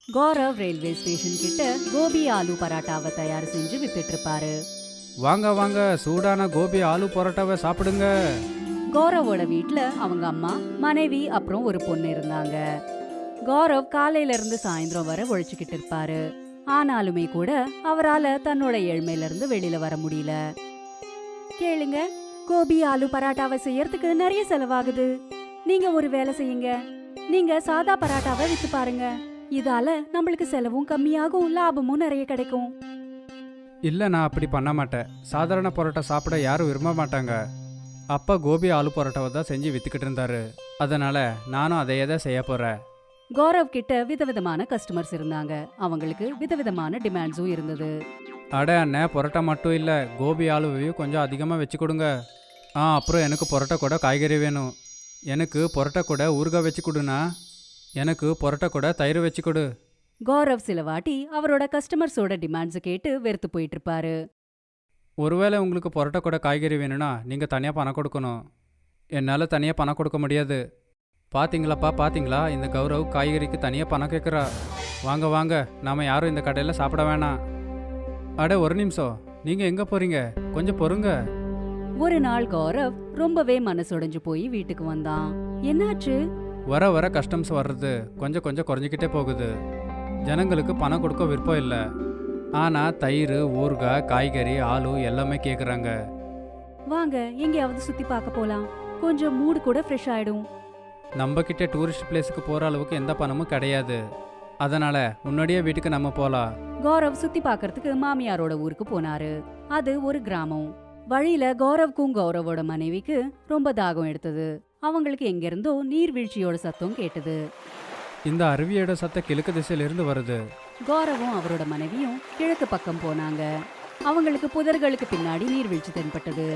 Gaurav railway station கிட்ட கோபி ஆலு பராட்டாவை தயார் செஞ்சு வித்துட்டு இருப்பாரு. வாங்க வாங்க, சூடான கோபி ஆலு பரோட்டாவை சாப்பிடுங்க. கௌரவோட வீட்ல அவங்க அம்மா, மனைவி அப்புறம் ஒரு பொண்ணு இருந்தாங்க. கௌரவ் காலையில இருந்து சாயந்தரம் வரை உழைச்சுக்கிட்டு இருப்பாரு. ஆனாலுமே கூட அவரால தன்னோட ஏழ்மையில இருந்து வெளியில வர முடியல. கேளுங்க, கோபி ஆலு பராட்டாவை செய்யறதுக்கு நிறைய செலவாகுது. நீங்க ஒரு வேலை செய்யுங்க, நீங்க சாதா பராட்டாவை வித்து பாருங்க. இதால நம்மளுக்கு செலவும் கம்மியாகும், லாபமும் நிறைய கிடைக்கும். இல்லை, நான் அப்படி பண்ண மாட்டேன். சாதாரண பரோட்டா சாப்பிட யாரும் விரும்ப மாட்டாங்க. அப்பா கோபி ஆலு பரோட்டாவை தான் செஞ்சு வித்துக்கிட்டு இருந்தாரு. அதனால நானும் அதையே தான் செய்ய போறேன். கௌரவ் கிட்ட விதவிதமான கஸ்டமர்ஸ் இருந்தாங்க. அவங்களுக்கு விதவிதமான டிமாண்ட்ஸும் இருந்தது. அட அண்ணே, பரோட்டா மட்டும் இல்லை, கோபி ஆலுவையும் கொஞ்சம் அதிகமாக வச்சு கொடுங்க. அப்புறம் எனக்கு பரோட்டா கூட காய்கறி வேணும். எனக்கு பரோட்டா கூட ஊறுகாய் வச்சு கொடுண்ணா. எனக்கு பரோட்டா கூட தயிர் வச்சு கொடு. கௌரவ் சில வாட்டி அவரோட கஸ்டமர்ஸோட டிமாண்ட்ஸ் கேட்டு வெறுத்து போயிட்டு இருப்பாரு. ஒருவேளை உங்களுக்கு பரோட்டா கூட காய்கறி வேணும்னா நீங்கள் தனியாக பணம் கொடுக்கணும். என்னால் தனியாக பணம் கொடுக்க முடியாது. பாத்தீங்களாப்பா, பாத்தீங்களா, இந்த கௌரவ் காய்கறிக்கு தனியாக பணம் கேட்குறா. வாங்க வாங்க, நாம் யாரும் இந்த கடையில் சாப்பிட வேணாம். அட ஒரு நிமிஷம், நீங்கள் எங்கே போகிறீங்க? கொஞ்சம் பொறுங்க. ஒரு நாள் கௌரவ் ரொம்பவே மனசுடைஞ்சு போய் வீட்டுக்கு வந்தான். என்னாச்சு? வர வர கஸ்டம்ஸ் வர்றது கொஞ்சம் கொஞ்சம் குறைஞ்சிக்கிட்டே போகுது. ஜனங்களுக்கு பணம் கொடுக்க விருப்பம் இல்லை. ஆனால் தயிர், ஊறுகாய், காய்கறி, ஆலு எல்லாமே கேட்குறாங்க. வாங்க எங்கேயாவது சுத்தி பார்க்க போலாம், கொஞ்சம் மூடு கூட ஃப்ரெஷ் ஆயிடும். நம்ம கிட்ட டூரிஸ்ட் பிளேஸுக்கு போகிற அளவுக்கு எந்த பணமும் கிடையாது. அதனால முன்னாடியே வீட்டுக்கு நம்ம போகலாம். கௌரவ் சுத்தி பார்க்கறதுக்கு மாமியாரோட ஊருக்கு போனாரு. அது ஒரு கிராமம். வழியில கௌரவ்க்கும் கௌரவோட மனைவிக்கு ரொம்ப தாகம் எடுத்தது. அவங்களுக்கு எங்கிருந்தோ நீர்வீழ்ச்சியோட சத்தம் கேட்டது. இந்த அருவியோட சத்தம் கிழக்கு திசையிலிருந்து வருது. கௌரவும் அவரோட மனைவியும் கிழக்கு பக்கம் போனாங்க. அவங்களுக்கு புதர்களுக்கு பின்னாடி நீர்வீழ்ச்சி தென்பட்டது.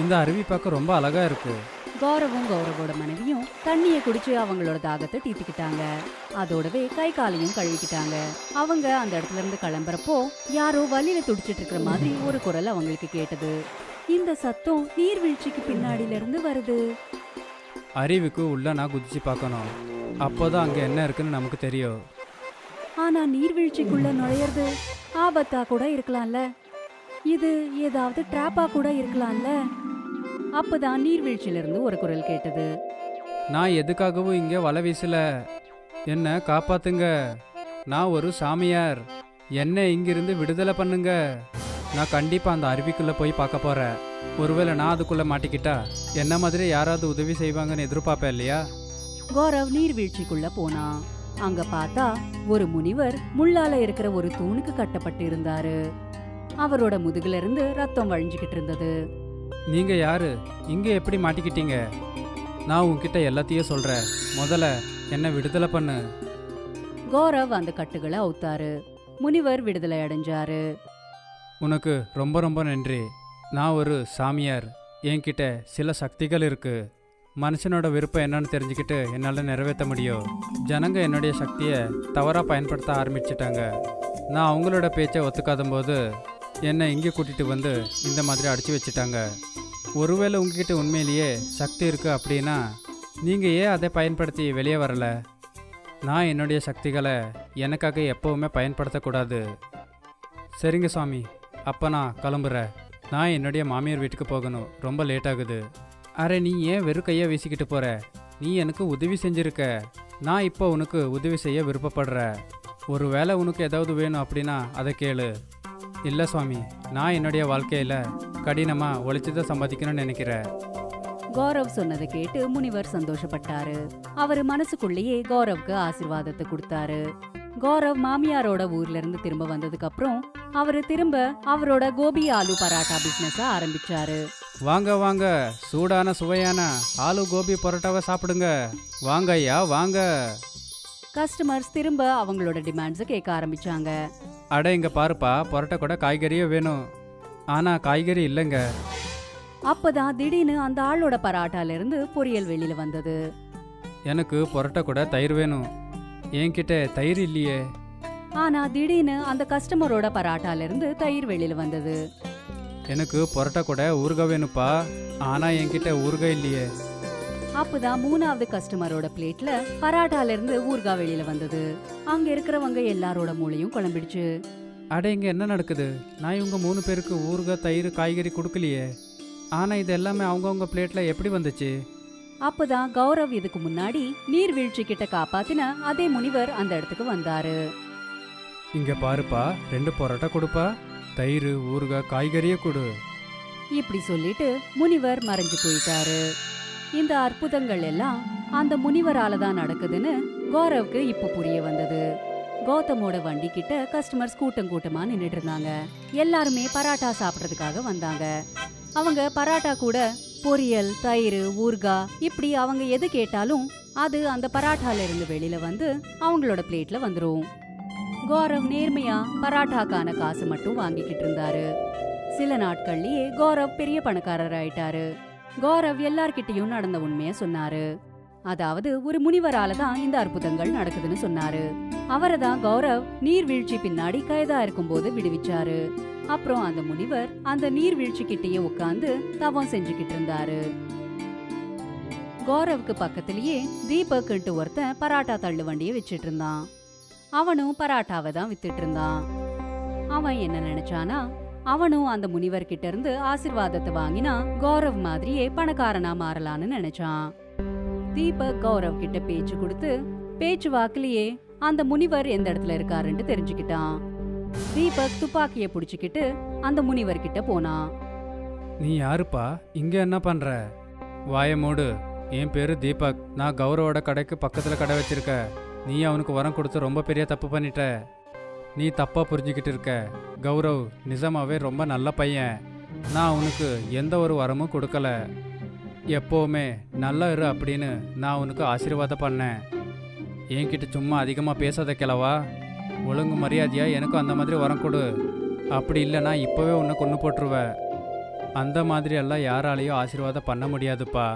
இந்த அருவி பார்க்க ரொம்ப அழகா இருக்கு. கௌரவும் கௌரவோட மனைவியும் தண்ணியை குடிச்சு அவங்களோட தாகத்தை தீர்த்துக்கிட்டாங்க. அதோடவே கை காலையும் கழுவிக்கிட்டாங்க. அவங்க அந்த இடத்துல இருந்து கிளம்புறப்போ யாரோ வழியில துடிச்சிட்டு இருக்கிற மாதிரி ஒரு குரல் அவங்களுக்கு கேட்டது. இந்த சத்தம் நீர்வீழ்ச்சிக்கு பின்னாடில இருந்து வருது. அருவிக்கு உள்ள நான் குதிச்சு பார்க்கணும். அப்போதான் அங்கே என்ன இருக்குன்னு நமக்கு தெரியும். ஆனா நீர்வீழ்ச்சிக்குள்ள நுழையிறது ஆபத்தா கூட இருக்கலாம்ல. இது ஏதாவது டிராப்பா கூட இருக்கலாம்ல. அப்பதான் நீர்வீழ்ச்சியில இருந்து ஒரு குரல் கேட்டது. நான் எதுக்காகவும் இங்கே வலை வீசல. என்ன காப்பாத்துங்க. நான் ஒரு சாமியார். என்ன இங்கிருந்து விடுதலை பண்ணுங்க. நான் கண்டிப்பா அந்த அருவிக்குள்ள போய் பார்க்க போறேன். ஒருவேளை நான் அதுக்குள்ள மாட்டிக்கிட்டா என்ன மாதிரி யாராவது உதவி செய்வாங்கன்னு எதிர்பார்ப்பேன் இல்லையா? கௌரவ் நீர்வீழ்ச்சிக்குள்ள போனான். அங்க பார்த்தா ஒரு முனிவர் முள்ளால இருக்கிற ஒரு தூணுக்கு கட்டப்பட்டு இருந்தாரு. அவரோட முதுகுல இருந்து ரத்தம் வழிஞ்சுக்கிட்டு இருந்தது. நீங்க யாரு? இங்க எப்படி மாட்டிக்கிட்டீங்க? நான் உன்கிட்ட எல்லாத்தையும் சொல்றேன். முதல்ல என்ன விடுதலை பண்ணு. கௌரவ் அந்த கட்டுகளை அவுத்தாரு. முனிவர் விடுதலை அடைஞ்சாரு. உனக்கு ரொம்ப ரொம்ப நன்றி. நான் ஒரு சாமியார். என்கிட்ட சில சக்திகள் இருக்கு. மனுஷனோட விருப்பம் என்னன்னு தெரிஞ்சுக்கிட்டு என்னால் நிறைவேற்ற முடியும். ஜனங்க என்னுடைய சக்தியை தவறாக பயன்படுத்த ஆரம்பிச்சிட்டாங்க. நான் அவங்களோட பேச்சை ஒத்துக்காத போது என்னை இங்கே கூட்டிகிட்டு வந்து இந்த மாதிரி அடித்து வச்சுட்டாங்க. ஒருவேளை உங்ககிட்ட உண்மையிலேயே சக்தி இருக்குது அப்படின்னா நீங்கள் ஏன் அதை பயன்படுத்தி வெளியே வரலை? நான் என்னுடைய சக்திகளை எனக்காக எப்போவுமே பயன்படுத்தக்கூடாது. சரிங்க சாமி, அப்போ நான் கிளம்புறேன். நான் என்னுடைய மாமியார் வீட்டுக்கு போகணும். ரொம்ப லேட் ஆகுது. அரே, நீ ஏன் வெறும் கையை வீசிக்கிட்டு போகிற? நீ எனக்கு உதவி செஞ்சுருக்க. நான் இப்போ உனக்கு உதவி செய்ய விருப்பப்படுறேன். ஒரு வேளை உனக்கு ஏதாவது வேணும் அப்படின்னா அதை கேளு. இல்லை சுவாமி, நான் என்னுடைய வாழ்க்கையில் கடினமாக உழைச்சி தான் சம்பாதிக்கணும்னு நினைக்கிறேன். கௌரவ் சொன்னதை கேட்டு முனிவர் சந்தோஷப்பட்டாரு. அவரு மனசுக்குள்ளேயே கௌரவ்க்கு ஆசீர்வாதத்தை கொடுத்தாரு. கௌரவ் மாமியாரோட ஊர்ல இருந்து திரும்ப வந்ததுக்கு அப்புறம் அவரு திரும்ப அவரோட கோபி ஆலு பராட்டா பிசினஸ் ஆரம்பிச்சாரு. வாங்க வாங்க, சூடான சுவையான ஆலு கோபி பரோட்டாவை சாப்பிடுங்க. வாங்க ஐயா, வாங்க. கஸ்டமர்ஸ் திரும்ப அவங்களோட டிமாண்ட்ஸை கேட்க ஆரம்பிச்சாங்க. அட இங்க பாருப்பா, பரோட்டா கூட காய்கறியே வேணும். ஆனா காய்கறி இல்லைங்க. அப்பதான் திடீர்னு அந்த ஆளோட பராட்டால இருந்து பொரியல் வெளியில வந்தது. எனக்கு பரோட்டா கூட தயிர் வேணும். என்கிட்ட தயிர் இல்லையே. ஆனா திடீர்னு அந்த கஸ்டமரோட பராட்டால இருந்து தயிர் வெளியில வந்தது. எனக்கு பரோட்டா கூட ஊறுகாய் வேணுப்பா. ஆனா என்கிட்ட ஊறுகாய் இல்லையே. அப்பதான் மூணாவது கஸ்டமரோட பிளேட்ல பராட்டால இருந்து ஊர்கா வெளியில வந்தது. அங்க இருக்கிறவங்க எல்லாரோட மூளையும் குழம்பிடுச்சு. அட இங்கே என்ன நடக்குது? நான் இவங்க 3 பேருக்கு ஊறுகாய் தயிர் காய்கறி கொடுக்கலையே. ஆனால் இது எல்லாமே அவங்கவுங்க பிளேட்டில் எப்படி வந்துச்சு? அப்பதான் கௌரவ் இதுக்கு முன்னாடி நீர்வீழ்ச்சி கிட்ட காப்பாத்தின அதே முனிவர் அந்த இடத்துக்கு வந்தாரு. இங்கே பாருப்பா, 2 பரோட்டா கொடுப்பா, தயிர் ஊறுகாய் காய்கறியே கொடு. இப்படி சொல்லிட்டு முனிவர் மறைஞ்சு போயிட்டாரு. இந்த அற்புதங்கள் எல்லாம் அந்த முனிவரால தான் நடக்குதுன்னு கௌரவ்க்கு இப்ப புரிய வந்தது. கௌதமோட வண்டி கிட்ட கஸ்டமர்ஸ் கூட்டம் கூட்டமா நின்னுட்டு இருந்தாங்க. எல்லாருமே பராட்டா சாப்பிட்றதுக்காக வந்தாங்க. அவங்க பராட்டா கூட பொரியல், தயிர், ஊர்கா இப்படி அவங்க எது கேட்டாலும் அது அந்த பராட்டால இருந்து வெளியில வந்து அவங்களோட பிளேட்ல வந்துரும். கௌரவ் நேர்மையா பராட்டாக்கான காசு மட்டும் வாங்கிக்கிட்டு இருந்தாரு. சில நாட்கள்லயே கௌரவ் பெரிய பணக்காரர் ஆயிட்டாரு. கௌரவ் எல்லார்கிட்டயும் நடந்த உண்மைய சொன்னாரு. அதாவது ஒரு முனிவரால தான் இந்த அற்புதங்கள் நடக்குதுன்னு சொன்னாரு. அவரை தான் கௌரவ் நீர்வீழ்ச்சி பின்னாடி கைதா இருக்கும்போது விடுவிச்சாரு. அப்புறம் அந்த முனிவர் அந்த நீர்வீழ்ச்சி கிட்டயே உட்கார்ந்து தவம் செஞ்சுக்கிட்டு இருந்தாரு. கௌரவுக்கு பக்கத்திலேயே தீபக்ன்ட்டு ஒருத்தன் பராட்டா தள்ளு வண்டியை வச்சிட்டு இருந்தான். அவனும் பராட்டாவை தான் வித்துட்டு இருந்தான். அவன் என்ன நினைச்சானா, அவனும் அந்த முனிவர் கிட்ட இருந்து ஆசீர்வாதத்தை வாங்கினா கௌரவ் மாதிரியே பணக்காரனா மாறலான்னு நினைச்சான். தீபக் கௌரவ் கிட்ட பேச்சு கொடுத்து பேச்சு வாக்குலயே அந்த முனிவர் எந்த இடத்துல இருக்காருன்னு தெரிஞ்சுக்கிட்டான். தீபக் துப்பாக்கிய புடிச்சுக்கிட்டு அந்த முனிவர் கிட்ட போனான். நீ யாருப்பா? இங்கே என்ன பண்ணுற? வாய மூடு. என் பேரு தீபக். நான் கௌரவோட கடைக்கு பக்கத்தில் கடை வச்சிருக்க. நீ அவனுக்கு வரம் கொடுத்து ரொம்ப பெரிய தப்பு பண்ணிட்ட. நீ தப்பாக புரிஞ்சுக்கிட்டு இருக்க. கௌரவ் நிஜமாவே ரொம்ப நல்ல பையன். நான் அவனுக்கு எந்த ஒரு வரமும் கொடுக்கல. எப்போவுமே நல்லா இரு அப்படின்னு நான் உனக்கு ஆசீர்வாதம் பண்ணேன். என்கிட்ட சும்மா அதிகமாக பேசாத கிழவா. ஒழுங்கு மரியாதையா எனக்கும் அந்த மாதிரி வரம் கொடு. அப்படி இல்லைனா இப்போவே உன்னை கொன்று போட்டுருவேன். அந்த மாதிரி எல்லாம் யாராலையும் ஆசீர்வாதம் பண்ண முடியாதுப்பா.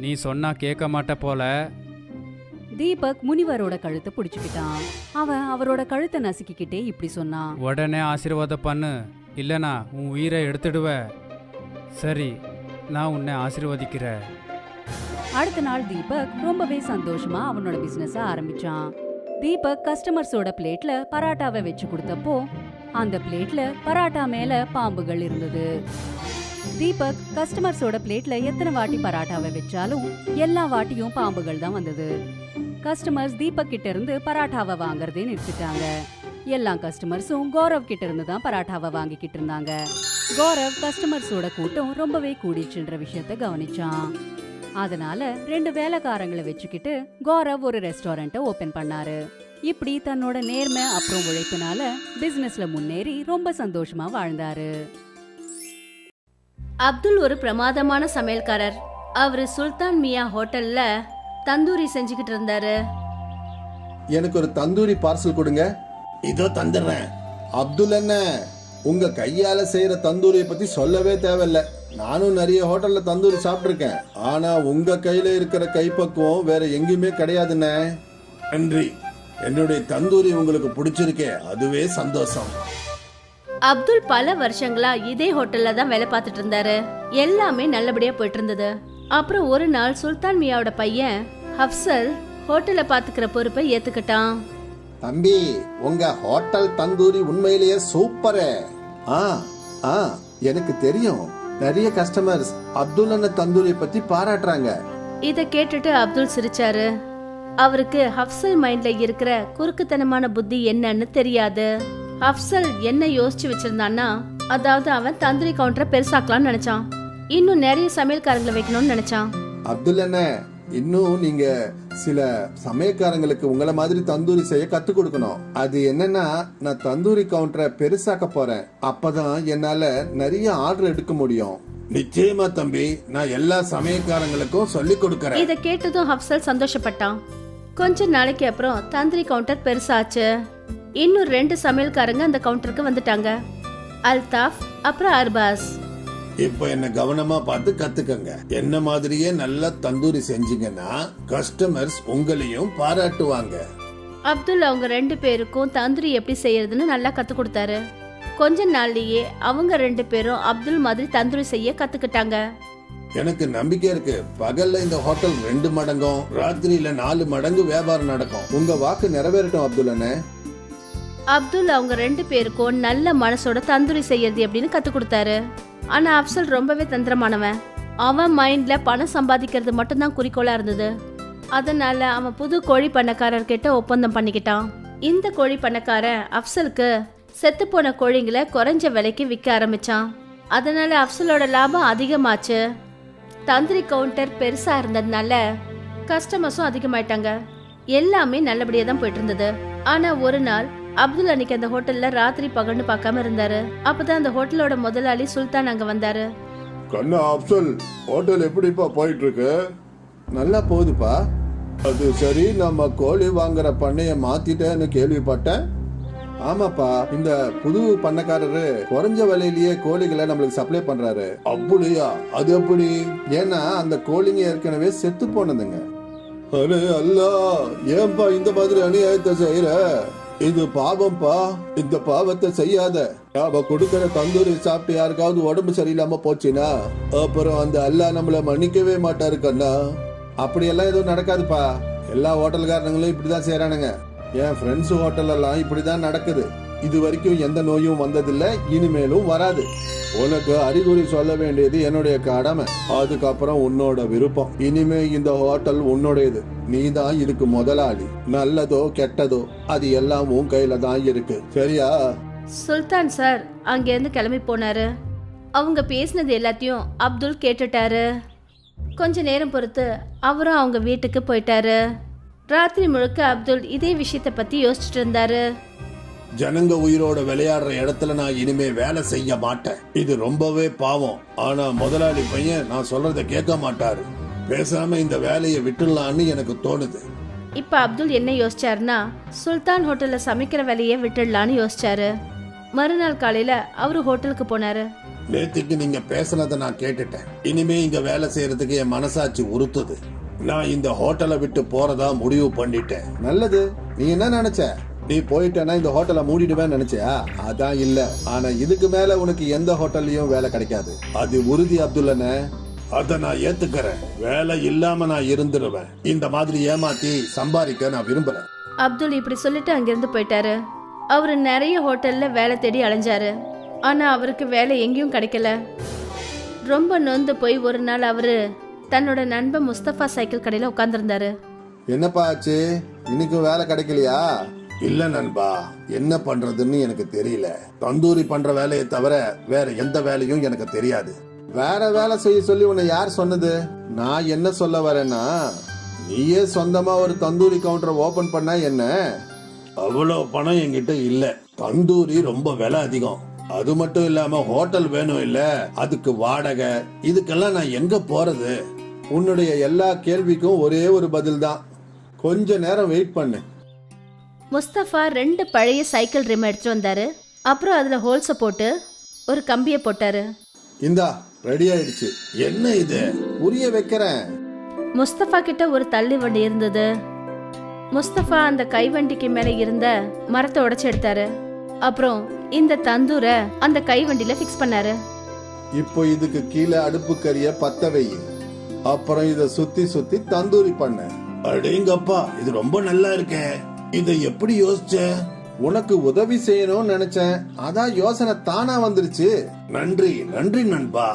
நீ சொன்னா கேட்க மாட்ட போல. தீபக் முனிவரோட கழுத்தை பிடிச்சுக்கிட்டான். அவன் அவரோட கழுத்தை நசுக்கிக்கிட்டே இப்படி சொன்னான். உடனே ஆசீர்வாதம் பண்ணு, இல்லைனா உன் உயிரை எடுத்துடுவ. சரி, நான் உன்னை ஆசீர்வதிக்கிறேன். அடுத்த நாள் தீபக் ரொம்பவே சந்தோஷமா அவனோட பிசினஸ் ஆரம்பிச்சான். தீபக் கஸ்டமர்ஸோட பிளேட்ல பராட்டாவை வச்சு கொடுத்தப்போ அந்த பிளேட்ல பராட்டா மேல பாம்புகள் இருந்தது. தீபக் கஸ்டமர்ஸோட பிளேட்ல எத்தனை வாட்டி பராட்டாவை வச்சாலும் எல்லா வாட்டியும் பாம்புகள் தான் வந்தது. கஸ்டமர்ஸ் தீபக் கிட்ட இருந்து பராட்டாவை வாங்குறதே நிறுத்திட்டாங்க. எல்லா கஸ்டமர்ஸும் கௌரவ் கிட்ட இருந்து தான் பராட்டாவை வாங்கிக்கிட்டு இருந்தாங்க. கௌரவ் கஸ்டமர்ஸோட கூட்டம் ரொம்பவே கூடிச்சுன்ற விஷயத்த கவனிச்சான். அதனால 2 வேலைக்காரங்களை வச்சுக்கிட்டு கௌரவ் ஒரு ரெஸ்டாரண்ட்டை ஓபன் பண்ணாரு. இப்படி தன்னோட நேர்மை அப்புறம் உழைப்பினால பிசினஸ்ல முன்னேறி ரொம்ப சந்தோஷமா வாழ்ந்தாரு. அப்துல் ஒரு பிரமாதமான சமையல்காரர். அவரு சுல்தான் மியா ஹோட்டல்ல தந்தூரி செஞ்சுக்கிட்டு இருந்தாரு. எனக்கு ஒரு தந்தூரி பார்சல் கொடுங்க. இதோ தந்துடுறேன். அப்துல் என்ன, உங்க கையால செய்யற தந்தூரியை பத்தி சொல்லவே தேவையில்ல. நானும் நிறைய ஹோட்டல்ல தந்தூரி சாப்பிட்டிருக்கேன். ஆனா உங்க கையில இருக்கிற கைப்பக்குவம் வேற எங்கேயுமே கிடையாதுண்ணே. நன்றி. என்னுடைய தந்தூரி உங்களுக்கு பிடிச்சிருக்கே, அதுவே சந்தோஷம். அப்துல் பல வருஷங்களா இதே ஹோட்டல்ல தான் வேலை பார்த்துட்டு இருந்தாரு. எல்லாமே நல்லபடியா போயிட்டு இருந்தது. அப்புறம் ஒரு நாள் சுல்தான் மியாவோட பையன் ஹப்சல் ஹோட்டலை பாத்துக்கிற பொறுப்பை ஏத்துக்கிட்டான். தம்பி, உங்க ஹோட்டல் தந்தூரி உண்மையிலேயே சூப்பரே. எனக்கு தெரியும். நிறைய கஸ்டமர்ஸ் அப்துல் அண்ணன் தந்தூரி பத்தி பாராட்டுறாங்க. இத கேட்டுட்டு அப்துல் சிரிச்சாரு. அவருக்கு ஹப்சல் மைண்ட்ல இருக்கிற குறுக்குத்தனமான புத்தி என்னன்னு தெரியாது. ஹப்சல் என்ன யோசிச்சு வச்சிருந்தான்னா, அதாவது அவன் தந்தூரி கவுண்டரை பெருசாக்கலாம்னு நினைச்சான். இன்னும் நிறைய சமையல்காரங்களை வைக்கணும்னு நினைச்சான். அப்துல் அண்ணன், இன்னும் நீங்க சில சமயக்காரங்களுக்கு உங்களை மாதிரி தந்தூரி செய்ய கத்து கொடுக்கணும். அது என்னன்னா, நான் தந்தூரி கவுண்டரை பெருசாக்க போறேன். அப்பதான் என்னால நிறைய ஆர்டர் எடுக்க முடியும். நிச்சயமா தம்பி, நான் எல்லா சமயக்காரங்களுக்கும் சொல்லி கொடுக்கறேன். இத கேட்டதும் ஹப்சல் சந்தோஷப்பட்டான். கொஞ்ச நாளைக்கு அப்புறம் தந்தூரி கவுண்டர் பெருசாச்சு. இன்னும் 2 சமையல்காரங்க அந்த கவுண்டருக்கு வந்துட்டாங்க, அல்தாஃப் அப்புறம் அர்பாஸ். இப்ப என்ன கவனமா பார்த்து கத்துக்கங்க. என்ன மாதிரியே நல்லா தந்தூரி செஞ்சீங்கன்னா கஸ்டமர்ஸ் உங்களையும் பாராட்டுவாங்க. அப்துல் அவங்க 2 பேருக்கும் தந்தூரி எப்படி செய்யறதுன்னு நல்லா கத்து கொடுத்தாரு. கொஞ்ச நாள்லயே அவங்க 2 பேரும் அப்துல் மாதிரி தந்தூரி செய்ய கத்துக்கிட்டாங்க. எனக்கு நம்பிக்கை இருக்கு. பகல்ல இந்த ஹோட்டல் 2 மடங்கும் ராத்திரியில 4 மடங்கு வியாபாரம் நடக்கும். உங்க வாக்கு நிறைவேறட்டும் அப்துல் அண்ணே. அப்துல் அவங்க 2 பேருக்கும் நல்ல மனசோட தந்தூரி செய்யறது எப்படின்னு கத்து கொடுத்தாரு. ஆனா அப்சல் ரொம்பவே தந்திரமானவன். அவன் மைண்ட்ல பணம் சம்பாதிக்கிறது மட்டும்தான் குறிக்கோளா இருந்தது. அதனால அவன் புது கோழி பண்ணக்காரர்கிட்ட ஒப்பந்தம் பண்ணிக்கிட்டான். இந்த கோழி பண்ணக்காரன் அப்சலுக்கு செத்து போன கோழிங்களை குறைஞ்ச விலைக்கு விற்க ஆரம்பிச்சான். அதனால அப்சலோட லாபம் அதிகமாச்சு. தந்திரி கவுண்டர் பெருசா இருந்ததுனால கஸ்டமர்ஸும் அதிகமாயிட்டாங்க. எல்லாமே நல்லபடியா தான் போயிட்டு இருந்தது. ஆனா ஒரு நாள் அப்துல் அன்னைக்கு அந்த ஹோட்டல்ல ராத்திரி பகல்னு பார்க்காம இருந்தாரு. அப்பதான் அந்த ஹோட்டலோட முதலாளி சுல்தான் அங்க வந்தாரு. கண்ணா அப்சல், ஹோட்டல் எப்படிப்பா போயிட்டு இருக்கு? நல்லா போகுதுப்பா. அது சரி, நம்ம கோழி வாங்குற பண்ணைய மாத்திட்டேன்னு கேள்விப்பட்டேன். ஆமாப்பா, இந்த புது பண்ணக்காரரு குறைஞ்ச விலையிலேயே கோழிகளை நம்மளுக்கு சப்ளை பண்றாரு. அப்படியா? அது எப்படி? ஏன்னா அந்த கோழிங்க ஏற்கனவே செத்து போனதுங்க. அரே அல்லா, ஏன்பா இந்த மாதிரி அநியாயத்தை செய்யற? இது பாவம்பா. இந்த பாவத்தை செய்யாத. அவ கொடுக்கற தந்தூரி சாப்பிட்டு யாருக்காவது உடம்பு சரியில்லாம போச்சுன்னா அப்புறம் அந்த அல்லா நம்மள மன்னிக்கவே மாட்டாரு கண்ணா. அப்படியெல்லாம் எதுவும் நடக்காதுப்பா. எல்லா ஹோட்டல்காரங்களும் இப்படிதான் செய்யறானுங்க. என் ஃப்ரெண்ட்ஸ் ஹோட்டல் எல்லாம் இப்படிதான் நடக்குது. இது வரைக்கும் எந்த நோயும் வந்ததில்லை, இனிமேலும் வராது. உனக்கு அறிகுறி சொல்ல வேண்டியது என்னுடைய கடமை. அதுக்கப்புறம் உன்னோட விருப்பம். இனிமே இந்த ஹோட்டல் உன்னுடையது. நீ தான் இதுக்கு முதலாளி. நல்லதோ கெட்டதோ அது எல்லாம் உன் கையில தான் இருக்கு. சரியா? சுல்தான் சார் அங்கேருந்து கிளம்பி போனாரு. அவங்க பேசினது எல்லாத்தையும் அப்துல் கேட்டுட்டாரு. கொஞ்ச நேரம் பொறுத்து அவரும் அவங்க வீட்டுக்கு போயிட்டாரு. ராத்திரி முழுக்க அப்துல் இதே விஷயத்தை பத்தி யோசிச்சுட்டு இருந்தாரு. ஜனங்க உயிரோட விளையாடுற இடத்துல நான் இனிமே வேலை செய்ய மாட்டேன். இது ரொம்பவே பாவம். ஆனா முதலாளி பையன் நான் சொல்றத கேட்க மாட்டாரு. பேசாம இந்த வேலையை விட்டுடலான்னு எனக்கு தோணுது. இப்ப அப்துல் என்ன யோசிச்சாருன்னா, சுல்தான் ஹோட்டல்ல சமைக்கிற வேலையை விட்டுடலான்னு யோசிச்சாரு. மறுநாள் காலையில அவரு ஹோட்டலுக்கு போனாரு. நேத்துக்கு நீங்க பேசுனதை நான் கேட்டுட்டேன். இனிமே இங்க வேலை செய்யறதுக்கு என் மனசாட்சி உறுத்துது. நான் இந்த ஹோட்டலை விட்டு போறதா முடிவு பண்ணிட்டேன். நல்லது. நீ என்ன நினைச்ச? நீ போயிட்டேன்னா இந்த ஹோட்டலை மூடிடுவேன் நினைச்சியா? அதான் இல்ல. ஆனா இதுக்கு மேல உனக்கு எந்த ஹோட்டல்லையும் வேலை கிடைக்காது. அது உறுதி அப்துல்லண்ணே. அத நான் ஏத்துக்கிறேன். வேலை இல்லாம நான் இருந்துருவேன். இந்த மாதிரி ஏமாத்தி சம்பாதிக்க நான் விரும்புறேன். அப்துல் இப்படி சொல்லிட்டு அங்கிருந்து போயிட்டாரு. அவரு நிறைய ஹோட்டல்ல வேலை தேடி அலைஞ்சாரு. ஆனா அவருக்கு வேலை எங்கேயும் கிடைக்கல. ரொம்ப நொந்து போய் ஒரு நாள் அவரு தன்னோட நண்பன் முஸ்தபா சைக்கிள் கடையில உட்கார்ந்துருந்தாரு. என்னப்பா ஆச்சு? இன்னைக்கு வேலை கிடைக்கலையா? இல்ல நண்பா, என்ன பண்றதுன்னு எனக்கு தெரியல. தந்தூரி பண்ற வேலையை தவிர வேற எந்த வேலையும் எனக்கு தெரியாது. வேற வேலை செய்ய சொல்லி உன்னை யார் சொன்னது? நான் என்ன சொல்ல வரேன்னா, நீயே சொந்தமா ஒரு தந்தூரி கவுண்டர் ஓபன் பண்ணா என்ன? அவ்வளவு பணம் என்கிட்ட இல்ல. தந்தூரி ரொம்ப விலை அதிகம். அது மட்டும் இல்லாம ஹோட்டல் வேணும் இல்ல, அதுக்கு வாடகை, இதுக்கெல்லாம் நான் எங்க போறது? உன்னுடைய எல்லா கேள்விக்கும் ஒரே ஒரு பதில் தான். கொஞ்ச நேரம் வெயிட் பண்ணு. முஸ்தபா 2 பழைய சைக்கிள் ரிம் எடுத்துட்டு வந்தாரு. அப்புறம் அதுல ஹோல்ஸ போட்டு ஒரு கம்பியை போட்டாரு. இந்தா ரெடி ஆயிடுச்சு. என்ன இது? புரிய வைக்கிறேன். முஸ்தபா கிட்ட ஒரு தள்ளி வண்டி இருந்தது. முஸ்தபா அந்த கைவண்டிக்கு மேல இருந்த மரத்தை உடைச்சு எடுத்தாரு. அப்புறம் இந்த தந்தூரை அந்த கைவண்டியில ஃபிக்ஸ் பண்ணாரு. இப்போ இதுக்கு கீழே அடுப்பு கறிய பத்த வை. அப்புறம் இத சுத்தி சுத்தி தந்தூரி பண்ண. அடேங்கப்பா, இது ரொம்ப நல்லா இருக்கே. இத எப்படி யோசிச்ச? உனக்கு உதவி செய்யணும்னு நினைச்சேன். அதான் யோசனை தானா வந்துருச்சு. நன்றி நன்றி நண்பா.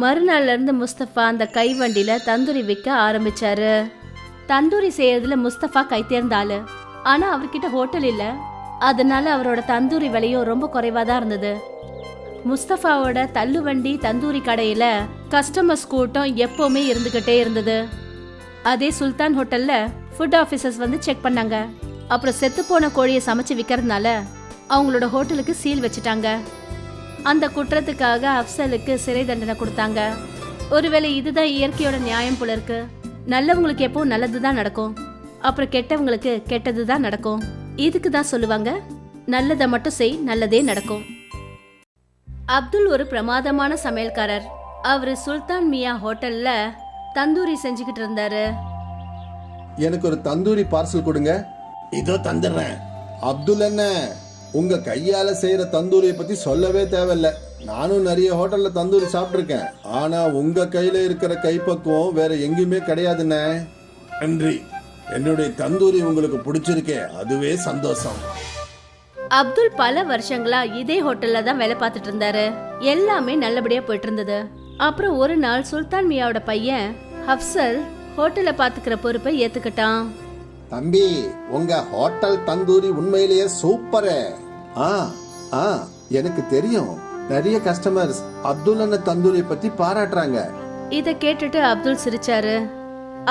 மறுநாள்ல இருந்து முஸ்தபா அந்த கைவண்டியில தந்தூரி விற்க ஆரம்பிச்சாரு. தந்தூரி செய்யறதுல முஸ்தபா கை தேர்ந்த ஆளு. ஆனா அவர்கிட்ட ஹோட்டல் இல்ல. அதனால அவரோட தந்தூரி விலையும் ரொம்ப குறைவா தான் இருந்தது. முஸ்தபாவோட தள்ளுவண்டி தந்தூரி கடையில கஸ்டமர்ஸ் கூட்டம் எப்பவுமே இருந்துகிட்டே இருந்தது. அதே சுல்தான் ஹோட்டல்ல ஃபுட் ஆஃபீஸர்ஸ் வந்து செக் பண்ணாங்க. அப்புறம் செத்து போன கோழியை சமைச்சு விற்கிறதுனால அவங்களோட ஹோட்டலுக்கு சீல் வச்சுட்டாங்க. அந்த குற்றத்துக்காக அப்சலுக்கு சிறை தண்டனை கொடுத்தாங்க. ஒருவேளை இதுதான் இயற்கையோட நியாயம் போல இருக்கு. நல்லவங்களுக்கு எப்பவும் நல்லதுதான் நடக்கும், அப்புறம் கெட்டவங்களுக்கு கெட்டதுதான் நடக்கும். இதுக்கு தான் சொல்லுவாங்க, நல்லதை மட்டும் செய், நல்லதே நடக்கும். அப்துல் ஒரு பிரமாதமான சமையல்காரர். அவரு சுல்தான் மியா ஹோட்டல்ல தந்தூரி செஞ்சுக்கிட்டு இருந்தாரு. எனக்கு ஒரு தந்தூரி பார்சல் கொடுங்க. இதோ தந்துடுறேன். அப்துல் என்ன, உங்க கையால செய்யற தந்தூரியை பத்தி சொல்லவே தேவையில்ல. நானும் நிறைய ஹோட்டல்ல தந்தூரி சாப்பிட்டிருக்கேன். ஆனா உங்க கையில இருக்கிற கைப்பக்குவம் வேற எங்கேயுமே கிடையாதுண்ணே. நன்றி. என்னுடைய தந்தூரி உங்களுக்கு பிடிச்சிருக்கே, அதுவே சந்தோஷம். அப்துல் பல வருஷங்களா இதே ஹோட்டல்ல தான் வேலை பார்த்துட்டு இருந்தாரு. எல்லாமே நல்லபடியா போயிட்டு இருந்தது. அப்புறம் ஒரு நாள் சுல்தான் மியாவோட பையன் ஹப்சல் ஹோட்டலை பாத்துக்கிற பொறுப்பை ஏத்துக்கிட்டான். தம்பி, உங்க ஹோட்டல் தந்தூரி உண்மையிலேயே சூப்பரு. ஆ ஆ எனக்கு தெரியும். நிறைய கஸ்டமர்ஸ் அப்துல் அண்ணன் தந்தூரி பத்தி பாராட்டுறாங்க. இத கேட்டுட்டு அப்துல் சிரிச்சாரு.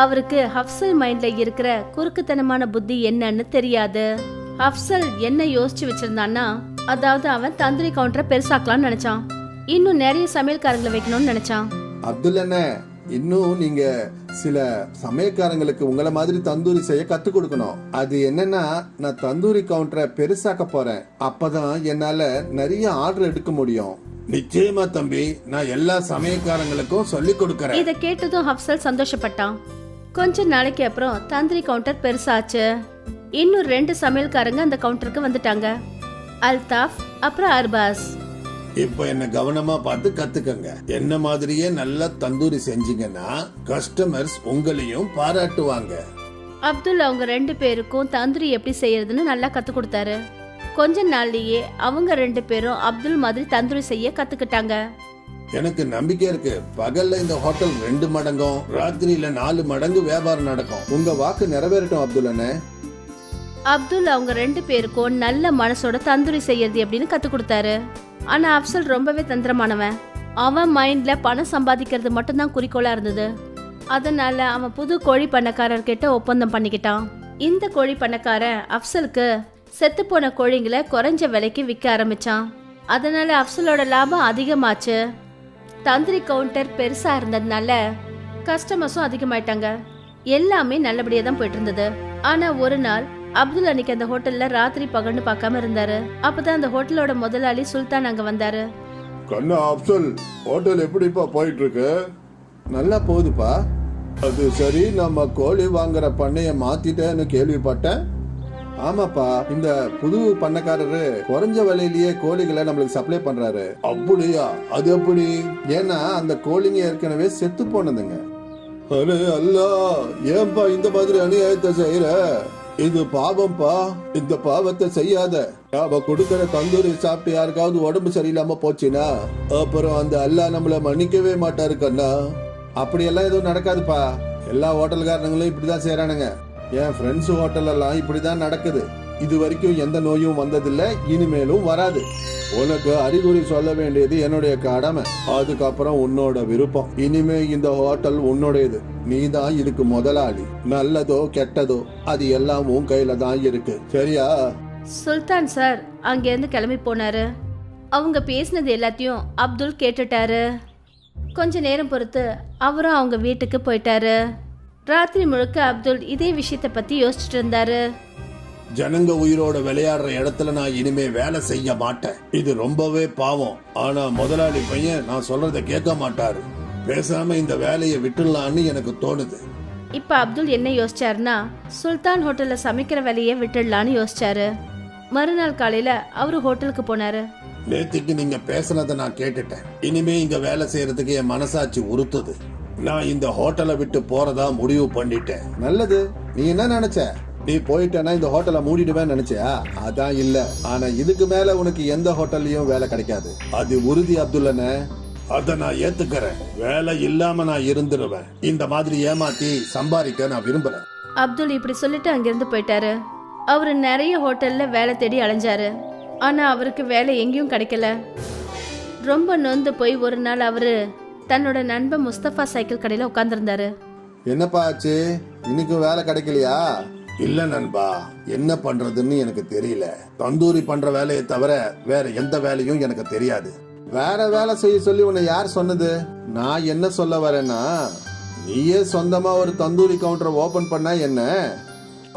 அவருக்கு ஹப்சல் மைண்ட்ல இருக்கிற குறுக்குத்தனமான புத்தி என்னன்னு தெரியாது. ஹப்சல் என்ன யோசிச்சு வச்சிருந்தான்னா, அதாவது அவன் தந்தூரி கவுண்டரை பெருசாக்கலாம்னு நினைச்சான். இன்னும் நிறைய சமையல்காரங்களை வைக்கணும்னு நினைச்சான். அப்துல் அண்ணன், இன்னும் நீங்க சில சமயக்காரங்களுக்கு உங்களை மாதிரி தந்தூரி செய்ய கத்து கொடுக்கணும். அது என்னன்னா, நான் தந்தூரி கவுண்டரை பெருசாக்க போறேன். அப்பதான் என்னால நிறைய ஆர்டர் எடுக்க முடியும். நிச்சயமா தம்பி, நான் எல்லா சமயக்காரங்களுக்கும் சொல்லி கொடுக்கறேன். இத கேட்டதும் ஹப்சல் சந்தோஷப்பட்டான். கொஞ்ச நாளைக்கு அப்புறம் தந்தூரி கவுண்டர் பெருசாச்சு. இன்னும் 2 சமையல்காரங்க அந்த கவுண்டருக்கு வந்துட்டாங்க, அல்தாஃப் அப்புறம் அர்பாஸ். இப்ப என்ன கவனமா பார்த்து கத்துக்கங்க. என்ன மாதிரியே நல்லா தந்தூரி செஞ்சீங்கன்னா கஸ்டமர்ஸ் உங்களையும் பாராட்டுவாங்க. அப்துல் அவங்க 2 பேருக்கும் தந்தூரி எப்படி செய்யறதுன்னு நல்லா கத்து கொடுத்தாரு. கொஞ்ச நாள்லயே அவங்க 2 பேரும் அப்துல் மாதிரி தந்தூரி செய்ய கத்துக்கிட்டாங்க. எனக்கு நம்பிக்கை இருக்கு, பகல்ல இந்த ஹோட்டல் 2 மடங்கும் ராத்திரியில 4 மடங்கு வியாபாரம் நடக்கும். உங்க வாக்கு நிறைவேறட்டும் அப்துல் அண்ணே. அப்துல் அவங்க 2 பேருக்கும் நல்ல மனசோட தந்தூரி செய்யறது எப்படின்னு கத்து கொடுத்தாரு. ஆனா அப்சல் ரொம்பவே தந்திரமானவன். அவன் மைண்ட்ல பணம் சம்பாதிக்கிறது மட்டும்தான் குறிக்கோளா இருந்தது. அதனால அவன் புது கோழி பண்ணக்காரர்கிட்ட ஒப்பந்தம் பண்ணிக்கிட்டான். இந்த கோழி பண்ணக்காரன் அப்சலுக்கு செத்து போன கோழிங்களை குறைஞ்ச விலைக்கு விற்க ஆரம்பிச்சான். அதனால அப்சலோட லாபம் அதிகமாச்சு. தந்தூரி கவுண்டர் பெருசா இருந்ததுனால கஸ்டமர்ஸும் அதிகமாயிட்டாங்க. எல்லாமே நல்லபடியா தான் போயிட்டு இருந்தது. ஆனா ஒரு நாள் அப்துல் அன்னைக்கு அந்த ஹோட்டல்ல ராத்திரி பகல்னு பார்க்காம இருந்தாரு. அப்பதான் அந்த ஹோட்டலோட முதலாளி சுல்தான் அங்க வந்தாரு. கண்ணா அப்சல், ஹோட்டல் எப்படிப்பா போயிட்டு இருக்கு? நல்லா போகுதுப்பா. அது சரி, நம்ம கோழி வாங்குற பண்ணைய மாத்திட்டேன்னு கேள்விப்பட்டேன். ஆமாப்பா, இந்த புது பண்ணக்காரரு குறைஞ்ச விலையிலேயே கோழிகளை நம்மளுக்கு சப்ளை பண்றாரு. அப்படியா? அது எப்படி? ஏன்னா அந்த கோழிங்க ஏற்கனவே செத்து போனதுங்க. அரே அல்லா, ஏன்பா இந்த மாதிரி அநியாயத்தை செய்யற? இது பாவம்பா. இந்த பாவத்தை செய்யாத. அவ கொடுக்கற தந்தூரி சாப்பிட்டு யாருக்காவது உடம்பு சரியில்லாம போச்சுன்னா அப்புறம் அந்த அல்லாஹ் நம்மள மன்னிக்கவே மாட்டாரு கண்ணா. அப்படியெல்லாம் எதுவும் நடக்காதுப்பா. எல்லா ஹோட்டல்காரங்களும் இப்படிதான் செய்யறானுங்க. என் ஃப்ரெண்ட்ஸ் ஹோட்டல் எல்லாம் இப்படிதான் நடக்குது. இது வரைக்கும் எந்த நோயும் வந்ததில்ல, இனிமேலும் வராது. உனக்கு அறிகுறி சொல்ல வேண்டியது என்னுடைய கடமை. அதுக்கப்புறம் உன்னோட விருப்பம். இனிமே இந்த ஹோட்டல் உன்னுடையது. நீ தான் இதுக்கு முதலாளி. நல்லதோ கெட்டதோ அது எல்லாம் உன் கையில தான் இருக்கு, சரியா? சுல்தான் சார் அங்கேருந்து கிளம்பி போனாரு. அவங்க பேசினது எல்லாத்தையும் அப்துல் கேட்டுட்டாரு. கொஞ்ச நேரம் பொறுத்து அவரும் அவங்க வீட்டுக்கு போயிட்டாரு. ராத்திரி முழுக்க அப்துல் இதே விஷயத்தை பத்தி யோசிச்சுட்டு இருந்தாரு. ஜனங்க உயிரோட விளையாடுற இடத்துல நான் இனிமே வேலை செய்ய மாட்டேன். இது ரொம்பவே பாவம். ஆனா முதலாளி பையன் நான் சொல்றத கேட்க மாட்டாரு. பேசாம இந்த வேலையை விட்டுடலான்னு எனக்கு தோணுது. இப்ப அப்துல் என்ன யோசிச்சாருன்னா, சுல்தான் ஹோட்டல்ல சமைக்கிற வேலையை விட்டுடலான்னு யோசிச்சாரு. மறுநாள் காலையில அவரு ஹோட்டலுக்கு போனாரு. நேத்திக்கு நீங்க பேசுனதை நான் கேட்டுட்டேன். இனிமே இங்க வேலை செய்யறதுக்கு என் மனசாட்சி உறுத்துது. நான் இந்த ஹோட்டலை விட்டு போறதா முடிவு பண்ணிட்டேன். நல்லது. நீ என்ன நினைச்ச? நீ போயிட்டேன்னா இந்த ஹோட்டலை மூடிடுவேன்னு நினைச்சியா? அதான் இல்ல. ஆனா இதுக்கு மேல உனக்கு எந்த ஹோட்டல்லையும் வேலை கிடைக்காது. அது உறுதி அப்துல்லண்ணே. அத நான் ஏத்துக்கிறேன். வேலை இல்லாம நான் இருந்துருவேன். இந்த மாதிரி ஏமாத்தி சம்பாதிக்க நான் விரும்புறேன். அப்துல் இப்படி சொல்லிட்டு அங்கிருந்து போயிட்டாரு. அவரு நிறைய ஹோட்டல்ல வேலை தேடி அலைஞ்சாரு. ஆனா அவருக்கு வேலை எங்கேயும் கிடைக்கல. ரொம்ப நொந்து போய் ஒரு நாள் அவரு தன்னோட நண்பன் முஸ்தபா சைக்கிள் கடையில உட்கார்ந்திருந்தாரு. என்னப்பா ஆச்சு? இன்னைக்கு வேலை கிடைக்கலையா? இல்ல நண்பா, என்ன பண்றதுன்னு எனக்கு தெரியல. தந்தூரி பண்ற வேலையை தவிர வேற எந்த வேலையும் எனக்கு தெரியாது. வேற வேலை செய்ய சொல்லி உன்னை யார் சொன்னது? நான் என்ன சொல்ல வரேன்னா, நீயே சொந்தமா ஒரு தந்தூரி கவுண்டர் ஓபன் பண்ணா என்ன?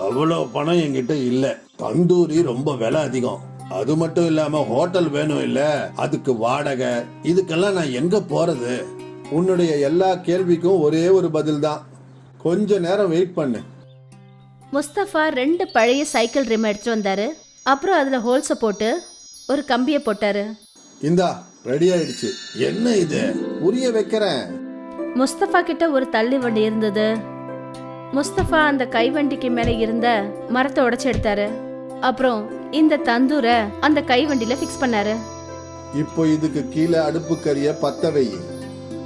அவ்வளவு பணம் என்கிட்ட இல்ல. தந்தூரி ரொம்ப விலை அதிகம். அது மட்டும் இல்லாம ஹோட்டல் வேணும் இல்ல, அதுக்கு வாடகை, இதுக்கெல்லாம் நான் எங்க போறது? உன்னுடைய எல்லா கேள்விக்கும் ஒரே ஒரு பதில் தான். கொஞ்ச நேரம் வெயிட் பண்ணு. முஸ்தபா 2 பழைய சைக்கிள் ரிம் எடுத்துட்டு வந்தாரு. அப்புறம் அதுல ஹோல்ஸ போட்டு ஒரு கம்பியை போட்டாரு. இந்தா ரெடி ஆயிடுச்சு. என்ன இது? புரிய வைக்கிறேன். முஸ்தபா கிட்ட ஒரு தள்ளி வண்டி இருந்தது. முஸ்தபா அந்த கைவண்டிக்கு மேல இருந்த மரத்தை உடைச்சு எடுத்தாரு. அப்புறம் இந்த தந்தூரை அந்த கைவண்டியில ஃபிக்ஸ் பண்ணாரு. இப்போ இதுக்கு கீழே அடுப்பு கறிய பத்த வை.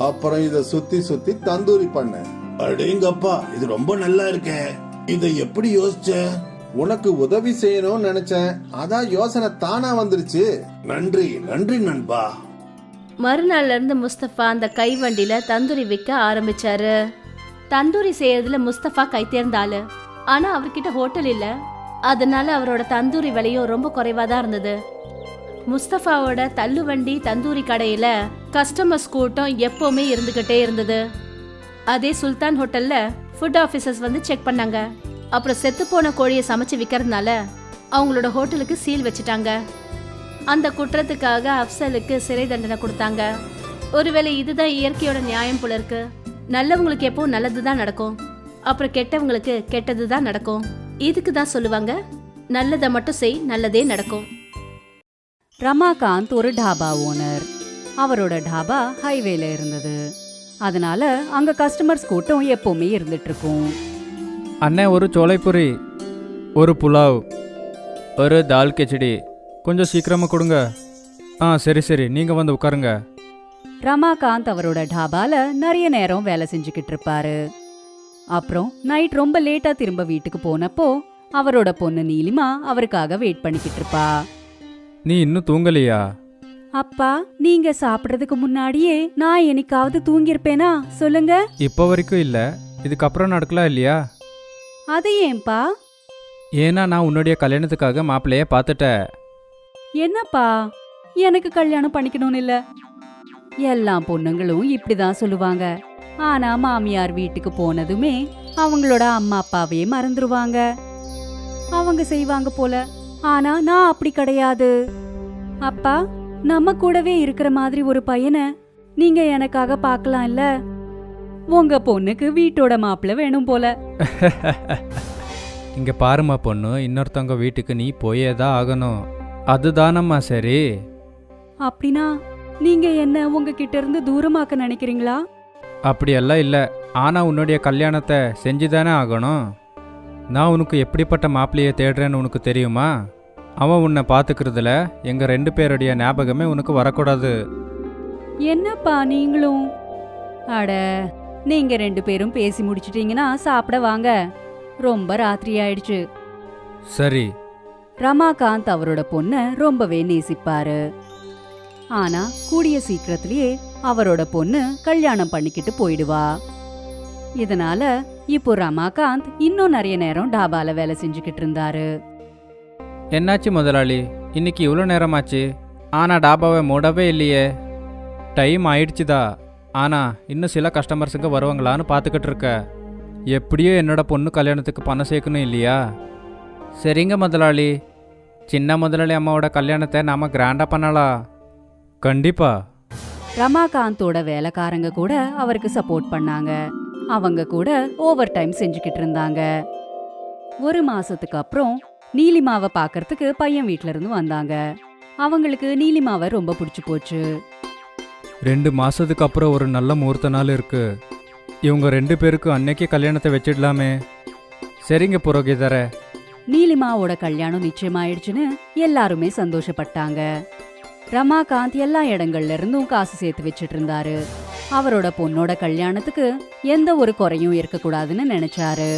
அப்புறம் இத சுத்தி சுத்தி தந்தூரி பண்ண. அடேங்கப்பா, இது ரொம்ப நல்லா இருக்கே. இதை எப்படி யோசிச்ச? உனக்கு உதவி செய்யணும்னு நினைச்சேன். அதான் யோசனை தானா வந்துருச்சு. நன்றி நன்றி நண்பா. மறுநாள்ல இருந்து முஸ்தபா அந்த கைவண்டியில தந்தூரி விற்க ஆரம்பிச்சாரு. தந்தூரி செய்யறதுல முஸ்தபா கை தேர்ந்த ஆளு. ஆனா அவர்கிட்ட ஹோட்டல் இல்ல. அதனால அவரோட தந்தூரி விலையும் ரொம்ப குறைவா தான் இருந்தது. முஸ்தபாவோட தள்ளுவண்டி தந்தூரி கடையில கஸ்டமர்ஸ் கூட்டம் எப்பவுமே இருந்துகிட்டே இருந்தது. அதே சுல்தான் ஹோட்டல்ல ஃபுட் ஆபீசர்ஸ் வந்து செக் பண்ணாங்க. அப்புறம் செத்து போன கோழியை சமைச்சு விற்கிறதுனால அவங்களோட ஹோட்டலுக்கு சீல் வச்சுட்டாங்க. அந்த குற்றத்துக்காக அப்சலுக்கு சிறை தண்டனை கொடுத்தாங்க. ஒருவேளை இதுதான் இயற்கையோட நியாயம் போல இருக்கு. நல்லவங்களுக்கு எப்போ நல்லதுதான் நடக்கும், அப்புறம் கெட்டவங்களுக்கு கெட்டதுதான் நடக்கும். இதுக்கு தான் சொல்லுவாங்க, நல்லதை மட்டும் செய், நல்லதே நடக்கும். ரமாகாந்த் ஒரு டாபா ஓனர். அவரோட டாபா ஹைவேல இருந்தது. அதனால அங்க கஸ்டமர்ஸ் கூட்டம் எப்பவுமே இருந்துட்டு இருக்கும். அண்ணே, ஒரு சோலைப்புரி, ஒரு புலாவ், ஒரு தால் கிச்சடி, கொஞ்சம் சீக்கிரமாக கொடுங்க. சரி சரி, நீங்கள் வந்து உட்காருங்க. ரமாகாந்த் அவரோட டாபால நிறைய நேரம் வேலை செஞ்சுக்கிட்டு இருப்பாரு. அப்புறம் நைட் ரொம்ப லேட்டா திரும்ப வீட்டுக்கு போனப்போ அவரோட பொண்ணு நீலிமா அவருக்காக வெயிட் பண்ணிக்கிட்டு இருப்பா. நீ இன்னும் தூங்கலையா? அப்பா, நீங்க சாப்பிடுறதுக்கு முன்னாடியே நான் என்னைக்காவது தூங்கியிருப்பேனா சொல்லுங்க. இப்போ வரைக்கும் இல்லை, இதுக்கப்புறம் நடக்கலாம் இல்லையா? அது ஏன்பா? ஏன்னா நான் உன்னுடைய கல்யாணத்துக்காக மாப்பிள்ளைய பார்த்துட்டேன். என்னப்பா, எனக்கு கல்யாணம் பண்ணிக்கணும்னு இல்ல. எல்லா பொண்ணுங்களும் இப்படிதான் சொல்லுவாங்க. ஆனா மாமியார் வீட்டுக்கு போனதுமே அவங்களோட அம்மா அப்பாவே மறந்துருவாங்க. அவங்க செய்வாங்க போல. ஆனா நான் அப்படி கிடையாது. அப்பா, நம்ம கூடவே இருக்கிற மாதிரி ஒரு பையனை நீங்க எனக்காக பார்க்கலாம் இல்ல? உங்க பொண்ணுக்கு வீட்டோட மாப்பிள்ளை வேணும் போல. இங்க பாருமா பொண்ணு, இன்னொருத்தவங்க வீட்டுக்கு நீ போயே தான் ஆகணும். அதுதானம்மா சரி. அப்படின்னா நீங்க என்ன உங்ககிட்ட இருந்து தூரமாக்க நினைக்கிறீங்களா? அப்படியெல்லாம் இல்லை, ஆனால் உன்னுடைய கல்யாணத்தை செஞ்சுதானே ஆகணும். நான் உனக்கு எப்படிப்பட்ட மாப்பிள்ளையை தேடுறேன்னு உனக்கு தெரியுமா? அவன் உன்னை பார்த்துக்கிறதுல எங்கள் 2 பேருடைய ஞாபகமே உனக்கு வரக்கூடாது. என்னப்பா நீங்களும்? அட, நீங்க 2 பேரும் பேசி முடிச்சிட்டீங்கன்னா சாப்பிட வாங்க. ரொம்ப ராத்திரி ஆயிடுச்சு. சரி. ரமாகாந்த் அவரோட பொண்ண ரொம்பவே நேசிப்பாரு. ஆனா கூடிய சீக்கிரத்திலேயே அவரோட பொண்ணு கல்யாணம் பண்ணிக்கிட்டு போயிடுவா. இதனால இப்போ ரமாகாந்த் இன்னும் நிறைய நேரம் டாபால வேலை செஞ்சுக்கிட்டு இருந்தாரு. என்னாச்சு முதலாளி, இன்னைக்கு இவ்வளோ நேரமாச்சு, ஆனால் டாபாவை மூடவே இல்லையே. டைம் ஆயிடுச்சுதா, ஆனால் இன்னும் சில கஸ்டமர்ஸுங்க வருவாங்களான்னு பார்த்துக்கிட்டு இருக்க. எப்படியோ என்னோட பொண்ணு கல்யாணத்துக்கு பணம் சேர்க்கணும் இல்லையா? சரிங்க முதலாளி, சின்ன முதலாளி அம்மாவோட கல்யாணத்தை நாம் கிராண்டாக பண்ணலாம். கண்டிப்பா. ரமாகாந்தோட வேலைக்காரங்க கூட அவருக்கு சப்போர்ட் பண்ணாங்க. அவங்க கூட ஓவர் டைம் செஞ்சுக்கிட்டு இருந்தாங்க. 1 மாசத்துக்கு அப்புறம் நீலிமாவை பார்க்கறதுக்கு பையன் வீட்ல இருந்து வந்தாங்க. அவங்களுக்கு நீலிமாவை ரொம்ப பிடிச்சு போச்சு. 2 மாசத்துக்கு அப்புறம் ஒரு நல்ல முகூர்த்த நாள் இருக்கு. இவங்க 2 பேருக்கு அன்னைக்கு கல்யாணத்தை வச்சிடலாமே. சரிங்க புரோகிதரே. நீலிமாவோட கல்யாணம் நிச்சயமாயிடுச்சுன்னு எல்லாருமே சந்தோஷப்பட்டாங்க. ரமாகாந்த் எல்லா இடங்கள்ல இருந்தும் காசு சேர்த்து வச்சிட்டு இருந்தாரு. அவரோட பொண்ணோட கல்யாணத்துக்கு எந்த ஒரு குறையும் இருக்கக்கூடாதுன்னு நினைச்சாரு.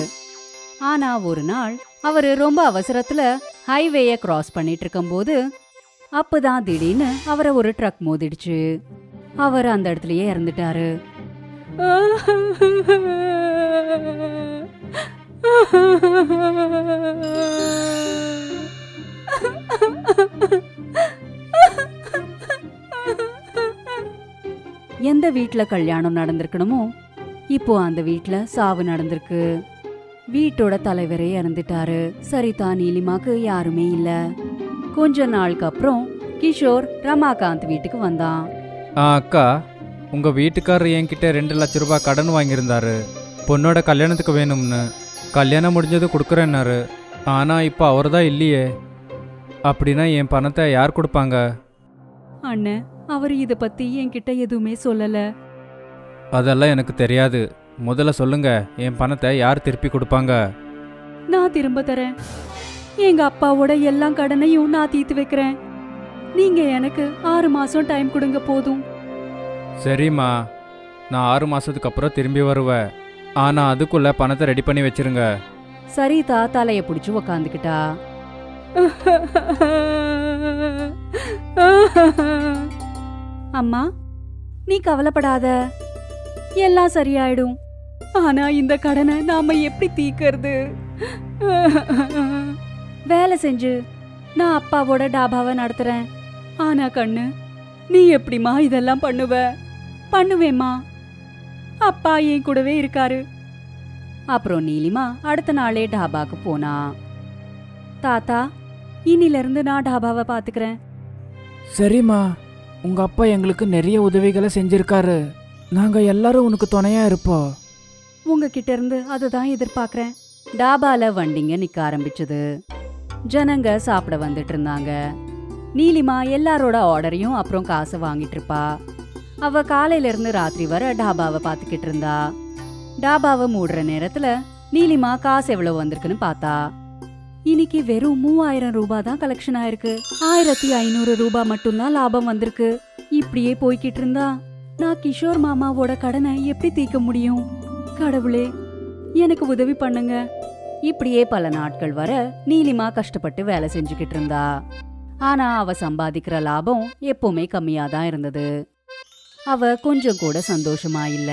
ஆனா ஒரு நாள் அவரு ரொம்ப அவசரத்துல ஹைவேய கிராஸ் பண்ணிட்டு இருக்கும்போது அப்பதான் திடீர்னு அவரை ஒரு ட்ரக் மோதிடுச்சு. அவர் அந்த இடத்துலயே இறந்துட்டாரு. எந்த வீட்ல கல்யாணம் நடந்திருக்கணுமோ இப்போ அந்த வீட்ல சாவு நடந்திருக்கு. வீட்டோட தலைவரே இறந்துட்டாரு. சரிதா நீலிமாக்கு யாருமே இல்ல. கொஞ்ச நாளுக்கு அப்புறம் கிஷோர் ரமாகாந்த் வீட்டுக்கு வந்தான். அக்கா, உங்க வீட்டுக்காரர் என்கிட்ட 2 லட்ச ரூபாய் கடன் வாங்கியிருந்தாரு. பொண்ணோட கல்யாணத்துக்கு வேணும்னு. கல்யாணம் முடிஞ்சது கொடுக்குறேன்னாரு. ஆனால் இப்போ அவர் தான் இல்லையே. அப்படின்னா என் பணத்தை யார் கொடுப்பாங்க? அண்ணன் அவர் இத பத்தி என்கிட்ட எதுவுமே சொல்லல. அதெல்லாம் எனக்கு தெரியாது. முதல்ல சொல்லுங்க, என் பணத்தை யார் திருப்பி கொடுப்பாங்க? நான் திரும்ப தரேன். எங்க அப்பாவோட எல்லா கடனையும் நான் தீர்த்து வைக்கிறேன். நீங்க எனக்கு 6 மாசம் டைம் கொடுங்க போதும். சரிம்மா, நான் 6 மாசத்துக்கு அப்புறம் திரும்பி வருவேன். ஆனா அதுக்குள்ள பணத்தை ரெடி பண்ணி வச்சிருங்க. சரிதா தலைய பிடிச்சு உக்காந்துக்கிட்டா. அம்மா, நீ கவலைப்படாத, எல்லாம் சரியாயிடும். ஆனா இந்த கடனை நாம எப்படி தீர்க்கறது? வேலை செஞ்சு நான் அப்பாவோட டாபாவை நடத்துறேன். ஆனா கண்ணு, நீ எப்படிமா இதெல்லாம் பண்ணுவ? பண்ணுவேம்மா, அப்பா என் கூடவே இருக்காரு. அப்புறம் நீலிமா அடுத்த நாளே டாபாக்கு போனா. தாத்தா, இன்னிலிருந்து நான் டாபாவை பாத்துக்கிறேன். சரிம்மா, உங்க அப்பா எங்களுக்கு நிறைய உதவிகளை செஞ்சிருக்காரு. நாங்க எல்லாரும் உனக்கு துணையா இருப்போம். உங்ககிட்ட இருந்து அதுதான் எதிர்பார்க்கறேன். டாபால வண்டிங்க நிக்க ஆரம்பிச்சது. ஜனங்க சாப்பிட வந்துட்டு இருந்தாங்க. நீலிமா எல்லாரோட ஆர்டரையும் அப்புறம் காசை வாங்கிட்டு இருப்பா. அவ காலையில இருந்து ராத்திரி வர டாபாவை பாத்துக்கிட்டு இருந்தா. டாபாவை மூடுற நேரத்துல நீலிமா காசு எவ்வளவு வந்திருக்குன்னு பார்த்தா. இன்னைக்கு வெறும் 3000 ரூபாய் தான் கலெக்ஷன் ஆயிருக்கு. 1500 ரூபாய் மட்டும்தான் லாபம் வந்திருக்கு. இப்படியே போய்கிட்டு இருந்தா நான் கிஷோர் மாமாவோட கடனை எப்படி தீர்க்க முடியும்? கடவுளே, எனக்கு உதவி பண்ணுங்க. இப்படியே பல நாட்கள் வர நீலிமா கஷ்டப்பட்டு வேலை செஞ்சுக்கிட்டு இருந்தா. ஆனா அவ சம்பாதிக்கிற லாபம் எப்பவுமே கம்மியா தான் இருந்தது. அவ கொஞ்சம் கூட சந்தோஷமா இல்ல.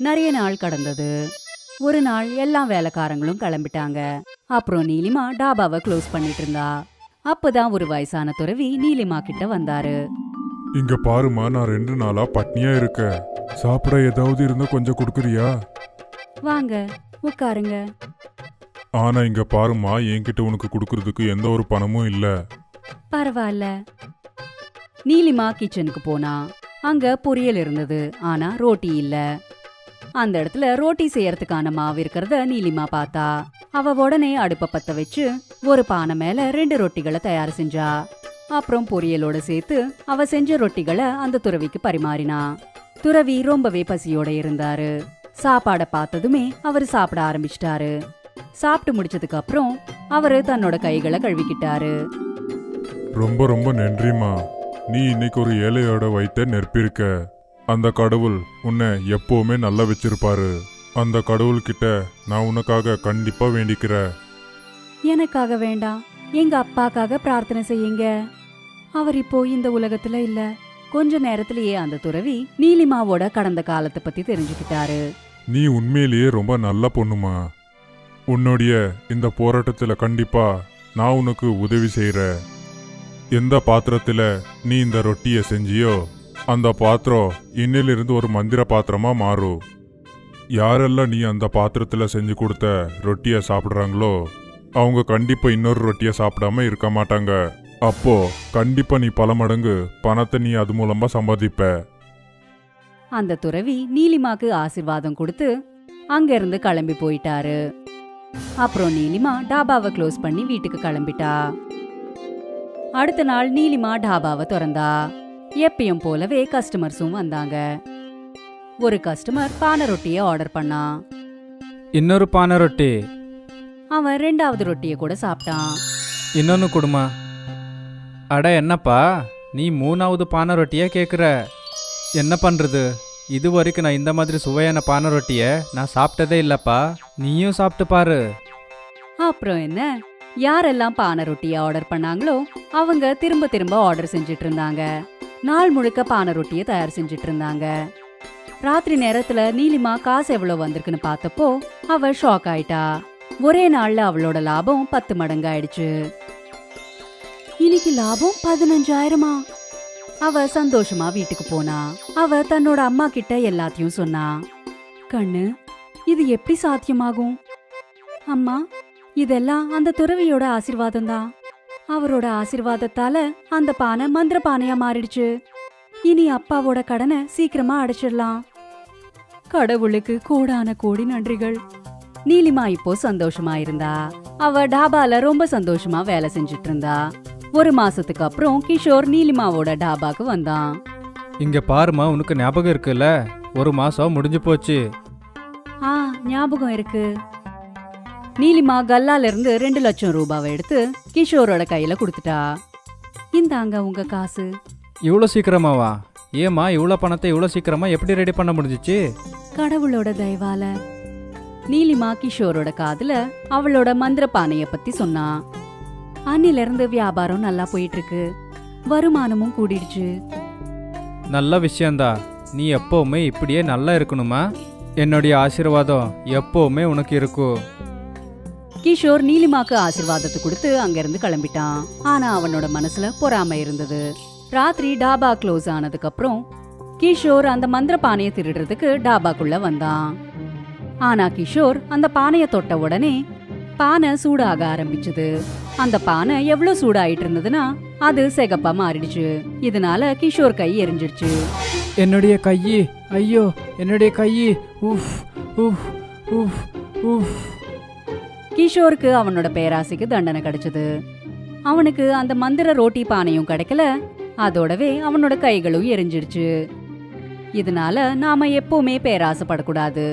நிறைய நாள் கடந்தது. ஒரு நாள் எல்லா வேலைக்காரங்களும் கிளம்பிட்டாங்க. அப்புறம் நீலிமா டாபாவை க்ளோஸ் பண்ணிட்டு இருந்தா. அப்பதான் ஒரு வயசான துறவி நீலிமா கிட்ட வந்தாரு. இங்க பாருமா, நான் 2 நாளா பட்னியா இருக்கேன். சாப்பிட ஏதாவது இருந்தா கொஞ்சம் கொடுக்குறியா? வாங்க, உட்காருங்க. ஆனா இங்க பாருமா, என்கிட்ட உனக்கு கொடுக்கறதுக்கு எந்த ஒரு பணமும் இல்ல. பரவாயில்ல. நீலிமா கிச்சனுக்கு போனா. அங்க பொரியல் இருந்தது, ஆனா ரோட்டி இல்ல. அந்த இடத்துல ரோட்டி செய்யறதுக்கான மாவு இருக்கிறத நீலிமா பார்த்தா. அவ உடனே அடுப்ப பத்த வச்சு ஒரு பானை மேல 2 ரொட்டிகளை தயார் செஞ்சா. அப்புறம் பொரியலோட சேர்த்து அவ செஞ்ச ரொட்டிகளை அந்த துறவிக்கு பரிமாறினா. துறவி ரொம்பவே பசியோட இருந்தாரு. சாப்பாட பார்த்ததுமே அவரு சாப்பிட ஆரம்பிச்சிட்டாரு. சாப்பிட்டு முடிச்சதுக்கு அப்புறம் அவரு தன்னோட கைகளை கழுவிக்கிட்டாரு. ரொம்ப ரொம்ப நன்றிமா. நீ இன்னைக்கு ஒரு ஏழையோட வயித்தை நெருப்பிருக்க. அந்த கடவுள் உன்னை எப்பவுமே நல்லா வச்சிருப்பாரு. அந்த கடவுள் கிட்ட நான் உனக்காக கண்டிப்பா வேண்டிக்கிறேன். எனக்காக வேண்டாம், எங்க அப்பாக்காக பிரார்த்தனை செய்யுங்க. அவர் இப்போ இந்த உலகத்துல இல்ல. கொஞ்ச நேரத்திலேயே அந்த துறவி நீலிமாவோட கடந்த காலத்தை பத்தி தெரிஞ்சுக்கிட்டாரு. நீ உண்மையிலேயே ரொம்ப நல்ல பொண்ணுமா. உன்னுடைய இந்த போராட்டத்துல கண்டிப்பா நான் உனக்கு உதவி செய்யறேன். எந்த பாத்திரத்துல நீ இந்த ரொட்டியை செஞ்சியோ அந்த பாத்திரம் இன்னிலிருந்து ஒரு மந்திர பாத்திரமா மாறும். யாரெல்லாம் நீ அந்த பாத்திரத்துல செஞ்சு கொடுத்த ரொட்டியை சாப்பிட்றாங்களோ அவங்க கண்டிப்பா இன்னொரு ரொட்டியை சாப்பிடாம இருக்க மாட்டாங்க. அப்போ கண்டிப்பா நீ பல மடங்கு பணத்தை நீ அது மூலமா சம்பாதிப்ப. அந்த துறவி நீலிமாக்கு ஆசீர்வாதம் கொடுத்து அங்க இருந்து கிளம்பி போயிட்டாரு. அப்புறம் நீலிமா டாபாவை க்ளோஸ் பண்ணி வீட்டுக்கு கிளம்பிட்டா. அடுத்த நாள் நீலிமா டாபாவை திறந்தா. எப்பயும் போலவே கஸ்டமர்ஸும் வந்தாங்க. ஒரு கஸ்டமர் பானை ரொட்டியை ஆர்டர் பண்ணா. இன்னொரு பானை ரொட்டி. அவன் 2வது ரொட்டியை கூட சாப்பிட்டான். இன்னொன்னு கொடுமா. அட என்னப்பா, நீ 3வது பானை ரொட்டியே கேட்குற. என்ன பண்றது, இது வரைக்கும் நான் இந்த மாதிரி சுவையான பானை ரொட்டியை நான் சாப்பிட்டதே இல்லப்பா. நீயும் சாப்பிட்டு பாரு. அப்புறம் என்ன, யாரெல்லாம் பானை ரொட்டியை ஆர்டர் பண்ணாங்களோ அவங்க திரும்ப திரும்ப ஆர்டர் செஞ்சிட்டு இருந்தாங்க. நாள் முழுக்க பானை ரொட்டியை தயார் செஞ்சிட்டு இருந்தாங்க. ராத்திரி நேரத்துல நீலிமா காசு எவ்வளவு வந்திருக்குன்னு பார்த்தப்போ அவ ஷாக் ஆயிட்டா. ஒரே நாள்ல அவளோட லாபம் 10 மடங்கு ஆயிடுச்சு. இன்னைக்கு லாபம் 15,000. அவ சந்தோஷமா வீட்டுக்கு போனா. அவ தன்னோட அம்மா கிட்ட எல்லாத்தையும் சொன்னா. கண்ணு, இது எப்படி சாத்தியமாகும்? அம்மா, இதெல்லாம் அந்த துறவியோட ஆசீர்வாதம் தான். அவரோட ஆசீர்வாதத்தால அந்த பானை மந்திர பானையா மாறிடுச்சு. இனி அப்பாவோட கடனை சீக்கிரமா அடைச்சிடலாம். கடவுளுக்கு கோடான கோடி நன்றிகள். நீலிமா இப்போ சந்தோஷமா இருந்தா. அவ டாபால ரொம்ப சந்தோஷமா வேலை செஞ்சுட்டு இருந்தா. ஒரு மாசத்துக்கு அப்புறம் கிஷோர் நீலிமாவோட டாபாக்கு வந்தான். இங்க பாருமா, உனக்கு ஞாபகம் இருக்குல்ல, ஒரு மாசம் முடிஞ்சு போச்சு. ஞாபகம் இருக்கு. நீலிமா கல்லால இருந்து 2 லட்சம் ரூபாவை எடுத்து கிஷோரோட கையில கொடுத்துட்டா. இந்தாங்க உங்க காசு. இவ்வளோ சீக்கிரமாவா? ஏமா இவ்வளோ பணத்தை இவ்வளோ சீக்கிரமா எப்படி ரெடி பண்ண முடிஞ்சிச்சு? கடவுளோட தயவால. நீலிமா கிஷோரோட காதுல அவளோட மந்திர பானைய பத்தி சொன்னா. அன்னில இருந்து வியாபாரம் நல்லா போயிட்டு இருக்கு, வருமானமும் கூடிடுச்சு. நல்ல விஷயந்தா. நீ எப்பவுமே இப்படியே நல்லா இருக்கணுமா? என்னுடைய ஆசீர்வாதம் எப்பவுமே உனக்கு இருக்கும். கிஷோர் நீலிமாக்கு ஆசீர்வாதத்தை கொடுத்து அங்கிருந்து கிளம்பிட்டான். ஆனா அவனோட மனசுல பொறாமை இருந்தது. ராத்திரி டாபா க்ளோஸ் ஆனதுக்கு அப்புறம் கிஷோர் அந்த மந்திர பானையை திருடுறதுக்கு டாபாக்குள்ள வந்தான். ஆனா கிஷோர் அந்த பானையை தொட்ட உடனே பானை சூடாக ஆரம்பிச்சது. அந்த பானை எவ்வளவு சூடாயிட்டு இருந்ததுன்னா அது சிகப்பா மாறிடுச்சு. இதனால கிஷோர் கை எரிஞ்சிடுச்சு. என்னுடைய கையி, ஐயோ என்னுடைய கையி, உஃப் உஃப் உஃப் உஃப். கிஷோருக்கு அவனோட பேராசைக்கு தண்டனை கிடைச்சது. அவனுக்கு அந்த மந்திர ரோட்டி பானையும் கிடைக்கல, அதோடவே அவனோட கைகளும் எரிஞ்சிடுச்சு. இதனால நாம எப்பவுமே பேராசைப்படக்கூடாது.